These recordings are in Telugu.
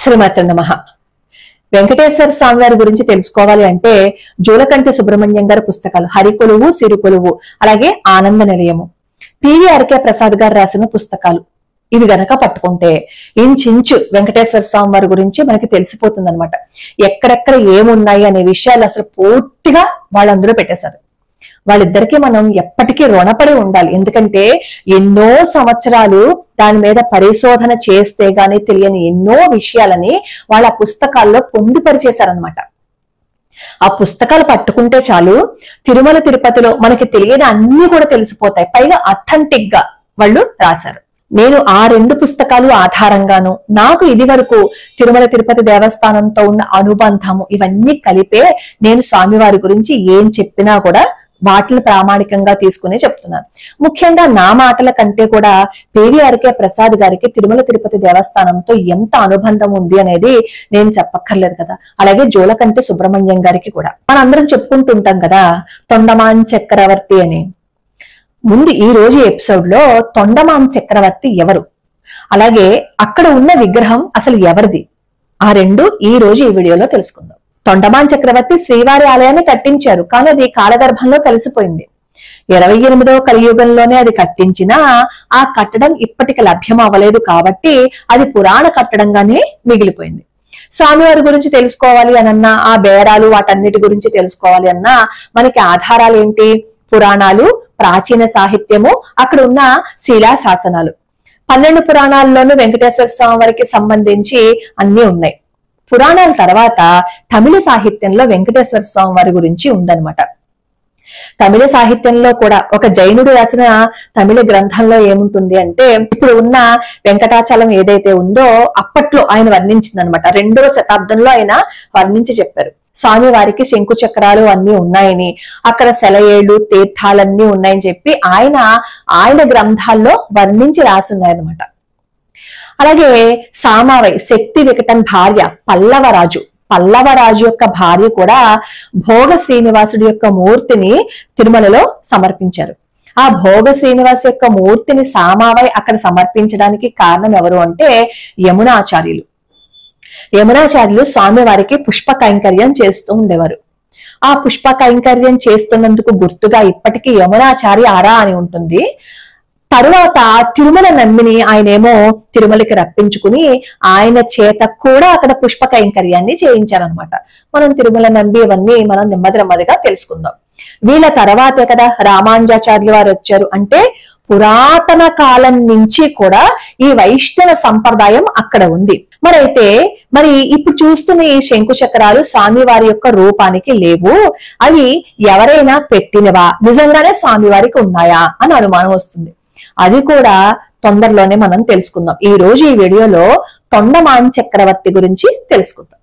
శ్రీమాత్రే నమః. వెంకటేశ్వర స్వామి వారి గురించి తెలుసుకోవాలి అంటే జోలకంటి సుబ్రహ్మణ్యం గారి పుస్తకాలు హరికొలువు, సిరికొలువు, అలాగే ఆనంద నిలయము, పివిఆర్కే ప్రసాద్ గారు రాసిన పుస్తకాలు ఇవి గనక పట్టుకుంటే ఇంచుంచు వెంకటేశ్వర స్వామి వారి గురించి మనకి తెలిసిపోతుంది అనమాట. ఎక్కడెక్కడ ఏమున్నాయి అనే విషయాలు అసలు పూర్తిగా వాళ్ళందరూ పెట్టేశారు. వాళ్ళిద్దరికీ మనం ఎప్పటికీ రుణపడి ఉండాలి. ఎందుకంటే ఎన్నో సంవత్సరాలు దాని మీద పరిశోధన చేస్తే గాని తెలియని ఎన్నో విషయాలని వాళ్ళ పుస్తకాల్లో పొందుపరిచేశారనమాట. ఆ పుస్తకాలు పట్టుకుంటే చాలు తిరుమల తిరుపతిలో మనకి తెలియని అన్ని కూడా తెలిసిపోతాయి. పైగా అథెంటిక్ గా వాళ్ళు రాశారు. నేను ఆ రెండు పుస్తకాలు ఆధారంగాను నాకు ఇది వరకు తిరుమల తిరుపతి దేవస్థానంతో ఉన్న అనుబంధము ఇవన్నీ కలిపే నేను స్వామివారి గురించి ఏం చెప్పినా కూడా వాటిని ప్రామాణికంగా తీసుకుని చెప్తున్నాను. ముఖ్యంగా నా మాటల కంటే కూడా పివిఆర్కే ప్రసాద్ గారికి తిరుమల తిరుపతి దేవస్థానంతో ఎంత అనుబంధం ఉంది అనేది నేను చెప్పక్కర్లేదు కదా. అలాగే జోలకంటి సుబ్రహ్మణ్యం గారికి కూడా మనందరం చెప్పుకుంటుంటాం కదా తొండమాన్ చక్రవర్తి అని. ముందు ఈ రోజు ఎపిసోడ్ లో తొండమాన్ చక్రవర్తి ఎవరు, అలాగే అక్కడ ఉన్న విగ్రహం అసలు ఎవరిది, ఆ రెండు ఈ రోజు ఈ వీడియోలో తెలుసుకుందాం. తొండమాన్ చక్రవర్తి శ్రీవారి ఆలయాన్ని కట్టించారు, కానీ అది కాలగర్భంలో కలిసిపోయింది. 28వ కలియుగంలోనే అది కట్టించినా ఆ కట్టడం ఇప్పటికి లభ్యం అవ్వలేదు కాబట్టి అది పురాణ కట్టడంగానే మిగిలిపోయింది. స్వామివారి గురించి తెలుసుకోవాలి అనన్నా, ఆ బేరాలు వాటన్నిటి గురించి తెలుసుకోవాలి అన్నా మనకి ఆధారాలు ఏంటి? పురాణాలు, ప్రాచీన సాహిత్యము, అక్కడ ఉన్న శిలా శాసనాలు. 12 పురాణాల్లోనూ వెంకటేశ్వర స్వామి వారికి సంబంధించి అన్ని ఉన్నాయి. పురాణాల తర్వాత తమిళ సాహిత్యంలో వెంకటేశ్వర స్వామి వారి గురించి ఉందన్నమాట. తమిళ సాహిత్యంలో కూడా ఒక జైనుడు రాసిన తమిళ గ్రంథంలో ఏముంటుంది అంటే ఇప్పుడు ఉన్న వెంకటాచలం ఏదైతే ఉందో అప్పట్లో ఆయన వర్ణించింది అనమాట. 2వ శతాబ్దంలో ఆయన వర్ణించి చెప్పారు. స్వామి వారికి శంకు చక్రాలు అన్ని ఉన్నాయని, అక్కడ సెలయేళ్లు తీర్థాలన్నీ ఉన్నాయని చెప్పి ఆయన గ్రంథాల్లో వర్ణించి రాసున్నాయన్నమాట. అలాగే సామావై శక్తి వికటన్ భార్య పల్లవరాజు యొక్క భార్య కూడా భోగ శ్రీనివాసుడి యొక్క మూర్తిని తిరుమలలో సమర్పించారు. ఆ భోగ శ్రీనివాస్ యొక్క మూర్తిని సామావై అక్కడ సమర్పించడానికి కారణం ఎవరు అంటే యమునాచార్యులు స్వామి వారికి పుష్ప కైంకర్యం చేస్తూ ఉండేవారు. ఆ పుష్ప కైంకర్యం చేస్తున్నందుకు గుర్తుగా ఇప్పటికీ యమునాచారి ఆరా అని ఉంటుంది. తరువాత తిరుమల నమ్మిని ఆయనేమో తిరుమలకి రప్పించుకుని ఆయన చేత కూడా అక్కడ పుష్ప కైంకర్యాన్ని చేయించారనమాట. మనం తిరుమల నంబి ఇవన్నీ మనం నెమ్మదిగా తెలుసుకుందాం. వీళ్ళ తర్వాతే కదా రామానుజాచార్యుల వారు వచ్చారు. అంటే పురాతన కాలం నుంచి కూడా ఈ వైష్ణవ సంప్రదాయం అక్కడ ఉంది. మరి ఇప్పుడు చూస్తున్న ఈ శంకు చక్రాలు స్వామివారి యొక్క రూపానికి లేవు, అవి ఎవరైనా పెట్టినవా, నిజంగానే స్వామివారికి ఉన్నాయా అని అనుమానం వస్తుంది. అది కూడా తొందరలోనే మనం తెలుసుకుందాం. ఈ రోజు ఈ వీడియోలో తొండమాన్ చక్రవర్తి గురించి తెలుసుకుందాం.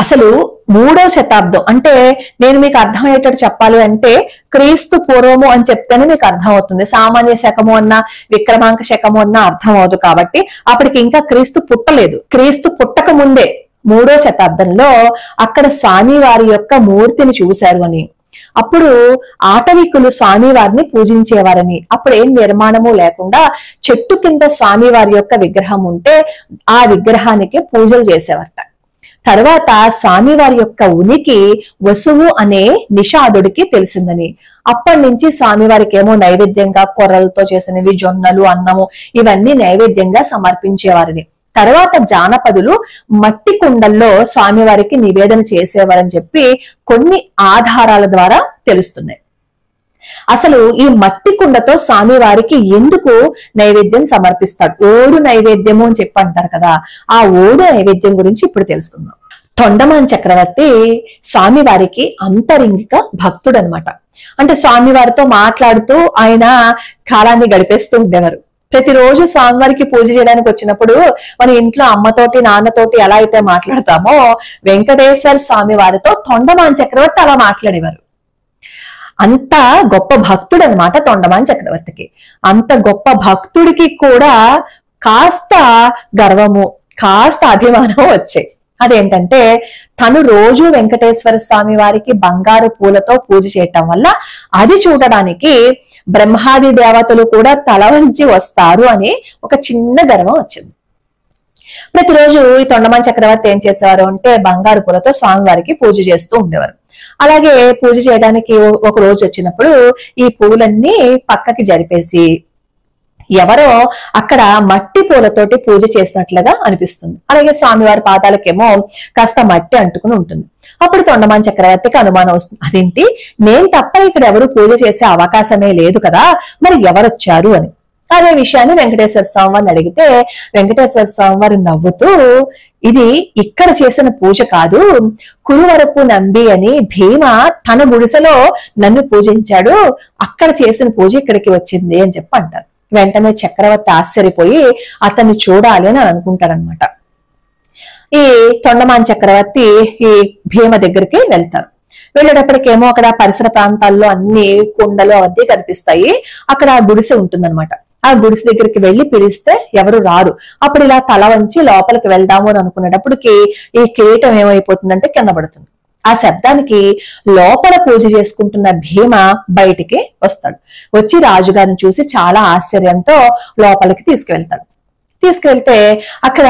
అసలు 3వ శతాబ్దం అంటే నేను మీకు అర్థమయ్యేటట్టు చెప్పాలి అంటే క్రీస్తు పూర్వము అని చెప్తేనే మీకు అర్థం అవుతుంది. సామాన్య శకము అన్నా విక్రమాంక శకము అన్నా అర్థం అవదు. కాబట్టి అప్పటికి ఇంకా క్రీస్తు పుట్టలేదు. క్రీస్తు పుట్టక ముందే 3వ శతాబ్దంలో అక్కడ స్వామివారి యొక్క మూర్తిని చూశారు అని, అప్పుడు ఆటవికులు స్వామివారిని పూజించేవారని, అప్పుడు ఏం నిర్మాణము లేకుండా చెట్టు కింద స్వామివారి యొక్క విగ్రహం ఉంటే ఆ విగ్రహానికి పూజలు చేసేవారట. తర్వాత స్వామివారి యొక్క ఉనికి వసువు అనే నిషాదుడికి తెలిసిందని, అప్పటి నుంచి స్వామివారికి ఏమో నైవేద్యంగా కొర్రలతో చేసినవి, జొన్నలు, అన్నము ఇవన్నీ నైవేద్యంగా సమర్పించేవారని, తర్వాత జానపదులు మట్టి కుండల్లో స్వామివారికి నివేదన చేసేవారని చెప్పి కొన్ని ఆధారాల ద్వారా తెలుస్తున్నాయి. అసలు ఈ మట్టి కుండతో స్వామివారికి ఎందుకు నైవేద్యం సమర్పిస్తాడు? ఓడు నైవేద్యము అని చెప్పి అంటారు కదా, ఆ ఓడు నైవేద్యం గురించి ఇప్పుడు తెలుసుకుందాం. తొండమాన్ చక్రవర్తి స్వామివారికి అంతరింగిక భక్తుడు అనమాట. అంటే స్వామివారితో మాట్లాడుతూ ఆయన కాలాన్ని గడిపేస్తూ ఉండేవారు. ప్రతిరోజు స్వామివారికి పూజ చేయడానికి వచ్చినప్పుడు మన ఇంట్లో అమ్మతోటి నాన్నతోటి ఎలా అయితే మాట్లాడతామో వెంకటేశ్వర స్వామి వారితో తొండమాన్ చక్రవర్తి అలా మాట్లాడేవారు. అంత గొప్ప భక్తుడు అనమాట తొండమాన్ చక్రవర్తికి. అంత గొప్ప భక్తుడికి కూడా కాస్త గర్వము, కాస్త అభిమానం వచ్చాయి. అదేంటంటే తను రోజు వెంకటేశ్వర స్వామి వారికి బంగారు పూలతో పూజ చేయటం వల్ల అది చూడడానికి బ్రహ్మాది దేవతలు కూడా తల వంచి వస్తారు అని ఒక చిన్న గర్వం వచ్చింది. ప్రతిరోజు ఈ తొండమాన్ చక్రవర్తి ఏం చేసేవారు అంటే బంగారు పూలతో స్వామివారికి పూజ చేస్తూ ఉండేవారు. అలాగే పూజ చేయడానికి ఒక రోజు వచ్చినప్పుడు ఈ పువ్వులన్నీ పక్కకి జరిపేసి ఎవరో అక్కడ మట్టి పూలతోటి పూజ చేసినట్లుగా అనిపిస్తుంది. అలాగే స్వామివారి పాదాలకేమో కాస్త మట్టి అంటుకుని ఉంటుంది. అప్పుడు తొండమాన్ చక్రవర్తికి అనుమానం వస్తుంది, అదేంటి నేను తప్ప ఇక్కడ ఎవరు పూజ చేసే అవకాశమే లేదు కదా, మరి ఎవరొచ్చారు అని. అదే విషయాన్ని వెంకటేశ్వర స్వామి వారిని అడిగితే వెంకటేశ్వర స్వామి వారు నవ్వుతూ, ఇది ఇక్కడ చేసిన పూజ కాదు, కురువరపు నంబి అని భీమ తన గుడిసెలో నన్ను పూజించాడు, అక్కడ చేసిన పూజ ఇక్కడికి వచ్చింది అని చెప్పి అంటారు. వెంటనే చక్రవర్తి ఆశ్చర్యపోయి అతన్ని చూడాలి అని అనుకుంటారనమాట. ఈ తొండమాన్ చక్రవర్తి ఈ భీమ దగ్గరికి వెళ్తారు. వెళ్ళేటప్పటికేమో అక్కడ పరిసర ప్రాంతాల్లో అన్ని కొండలు అవన్నీ కనిపిస్తాయి. అక్కడ గుడిసె ఉంటుందన్నమాట. ఆ గుడిసె దగ్గరికి వెళ్లి పిలిస్తే ఎవరు రారు. అప్పుడు ఇలా తల వంచి లోపలికి వెళ్దాము అని అనుకునేటప్పటికి ఈ కిరీటం ఏమైపోతుందంటే కింద పడుతుంది. ఆ శబ్దానికి లోపల పూజ చేసుకుంటున్న భీమ బయటికి వస్తాడు. వచ్చి రాజుగారిని చూసి చాలా ఆశ్చర్యంతో లోపలికి తీసుకువెళ్తాడు. తీసుకువెళ్తే అక్కడ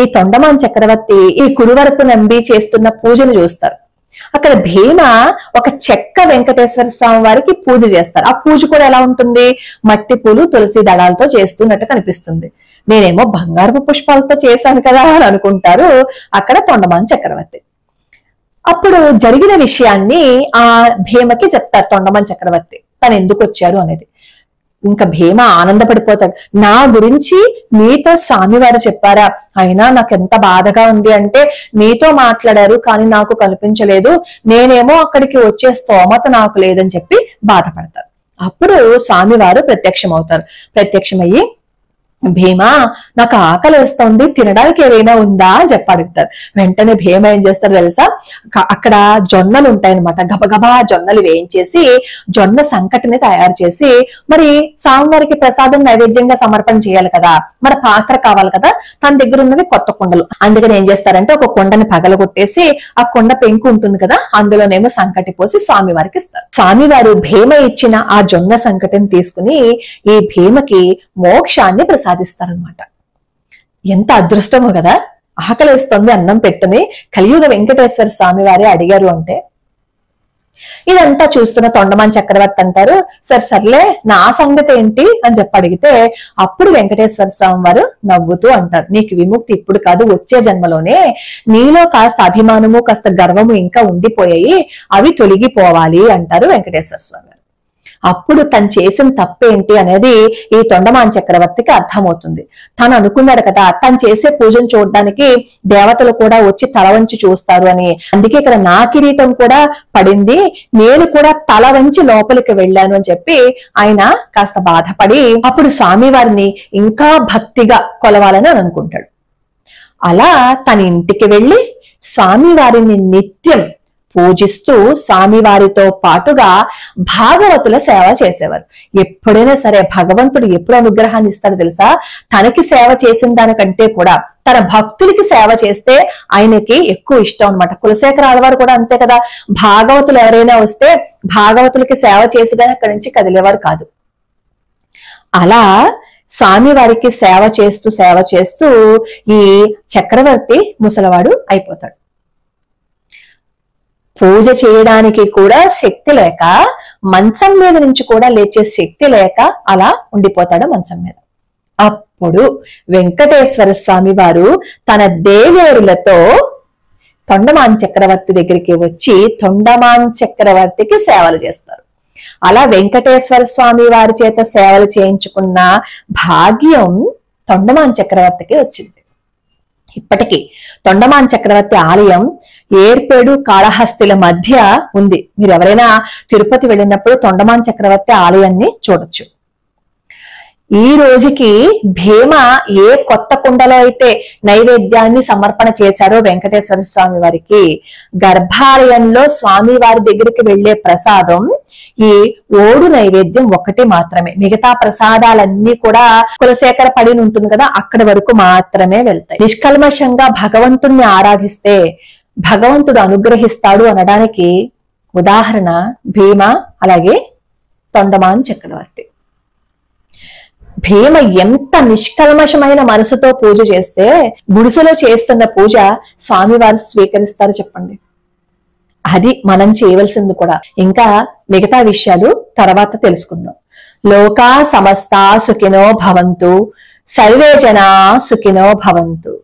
ఈ తొండమాన్ చక్రవర్తి ఈ కురువరపు నంబి చేస్తున్న పూజను చూస్తారు. అక్కడ భీమ ఒక చెక్క వెంకటేశ్వర స్వామి వారికి పూజ చేస్తారు. ఆ పూజ కూడా ఎలా ఉంటుంది, మట్టి పూలు తులసి దళాలతో చేస్తున్నట్టు కనిపిస్తుంది. నేనేమో బంగారపు పుష్పాలతో చేశాను కదా అని అనుకుంటారు అక్కడ తొండమాన్ చక్రవర్తి. అప్పుడు జరిగిన విషయాన్ని ఆ భీమకి చెప్తారు తొండమాన్ చక్రవర్తి, తను ఎందుకు వచ్చారు అనేది. ఇంకా భీమ ఆనందపడిపోతాడు. నా గురించి మీతో స్వామివారు చెప్పారా, అయినా నాకు ఎంత బాధగా ఉంది అంటే మీతో మాట్లాడారు కానీ నాకు కనిపించలేదు, నేనేమో అక్కడికి వచ్చే స్తోమత నాకు లేదని చెప్పి బాధపడతారు. అప్పుడు స్వామివారు ప్రత్యక్షమవుతారు. ప్రత్యక్షమయ్యి, భీమా నాకు ఆకలి వేస్తోంది, తినడానికి ఏమైనా ఉందా అని చెప్పి అడుగుతారు. వెంటనే భీమ ఏం చేస్తారు తెలుసా, అక్కడ జొన్నలు ఉంటాయన్నమాట. గబగబా జొన్నలు వేయించేసి జొన్న సంకటిని తయారు చేసి, మరి స్వామివారికి ప్రసాదం నైవేద్యంగా సమర్పణ చేయాలి కదా, మరి పాత్ర కావాలి కదా, తన దగ్గర ఉన్నవి కొత్త కుండలు. అందుకని ఏం చేస్తారంటే ఒక కుండని పగలగొట్టేసి ఆ కుండ పెంకు ఉంటుంది కదా, అందులోనేమో సంకటి పోసి స్వామివారికి ఇస్తారు. స్వామివారు భీమ ఇచ్చిన ఆ జొన్న సంకటిని తీసుకుని ఈ భీమకి మోక్షాన్ని ప్రసాదిస్తారనమాట. ఎంత అదృష్టమో కదా, ఆకలిస్తుంది అన్నం పెట్టుని కలియుగ వెంకటేశ్వర స్వామి వారే అడిగారు అంటే. ఇదంతా చూస్తున్న తొండమాన్ చక్రవర్తి అంటారు, సర్లే నా సంగతి ఏంటి అని చెప్పి అడిగితే అప్పుడు వెంకటేశ్వర స్వామి వారు నవ్వుతూ అంటారు, నీకు విముక్తి ఇప్పుడు కాదు వచ్చే జన్మలోనే, నీలో కాస్త అభిమానము కాస్త గర్వము ఇంకా ఉండిపోయాయి, అవి తొలగిపోవాలి అంటారు వెంకటేశ్వర స్వామి. అప్పుడు తను చేసిన తప్పేంటి అనేది ఈ తొండమాన్ చక్రవర్తికి అర్థమవుతుంది. తను అనుకున్నాడు కదా తను చేసే పూజను చూడడానికి దేవతలు కూడా వచ్చి తల వంచి చూస్తారు అని, అందుకే ఇక్కడ నా కిరీటం కూడా పడింది, నేను కూడా తల వంచి లోపలికి వెళ్ళాను అని చెప్పి ఆయన కాస్త బాధపడి అప్పుడు స్వామివారిని ఇంకా భక్తిగా కొలవాలని అనుకుంటాడు. అలా తన ఇంటికి వెళ్లి స్వామివారిని నిత్యం పూజిస్తూ స్వామివారితో పాటుగా భాగవతుల సేవ చేసేవారు. ఎప్పుడైనా సరే భగవంతుడు ఎప్పుడు అనుగ్రహాన్ని ఇస్తాడో తెలుసా, తనకి సేవ చేసిన దానికంటే కూడా తన భక్తులకి సేవ చేస్తే ఆయనకి ఎక్కువ ఇష్టం అనమాట. కులశేఖర ఆళ్వారు కూడా అంతే కదా, భాగవతులు ఎవరైనా వస్తే భాగవతులకి సేవ చేసేదని అక్కడి నుంచి కదిలేవారు కాదు. అలా స్వామివారికి సేవ చేస్తూ ఈ చక్రవర్తి ముసలవాడు అయిపోతాడు. పూజ చేయడానికి కూడా శక్తి లేక, మంచం మీద నుంచి కూడా లేచే శక్తి లేక అలా ఉండిపోతాడు మంచం మీద. అప్పుడు వెంకటేశ్వర స్వామి వారు తన దేవేరులతో తొండమాన్ చక్రవర్తి దగ్గరికి వచ్చి తొండమాన్ చక్రవర్తికి సేవలు చేస్తారు. అలా వెంకటేశ్వర స్వామి వారి చేత సేవలు చేయించుకున్న భాగ్యం తొండమాన్ చక్రవర్తికి వచ్చింది. ఇప్పటికీ తొండమాన్ చక్రవర్తి ఆలయం ఏర్పేడు కాళహస్తిల మధ్య ఉంది. మీరు ఎవరైనా తిరుపతి వెళ్ళినప్పుడు తొండమాన్ చక్రవర్తి ఆలయాన్ని చూడొచ్చు. ఈ రోజుకి భీమ ఏ కొత్త కుండలో అయితే నైవేద్యాన్ని సమర్పణ చేశారో వెంకటేశ్వర స్వామి వారికి, గర్భాలయంలో స్వామి వారి దగ్గరికి వెళ్లే ప్రసాదం ఈ ఓడు నైవేద్యం ఒకటి మాత్రమే. మిగతా ప్రసాదాలన్నీ కూడా కులశేఖర పడిని ఉంటుంది కదా, అక్కడి వరకు మాత్రమే వెళ్తాయి. నిష్కల్మషంగా భగవంతుణ్ణి ఆరాధిస్తే భగవంతుడు అనుగ్రహిస్తాడు అనడానికి ఉదాహరణ భీమ, అలాగే తొండమాన్ చక్రవర్తి. భీమ ఎంత నిష్కల్మషమైన మనసుతో పూజ చేస్తే గుడిసెలో చేస్తున్న పూజ స్వామివారు స్వీకరిస్తారు చెప్పండి. అది మనం చేయవలసింది కూడా. ఇంకా మిగతా విషయాలు తర్వాత తెలుసుకుందాం. లోకా సమస్తా సుఖినో భవంతు, సర్వే జనా సుఖినో భవంతు.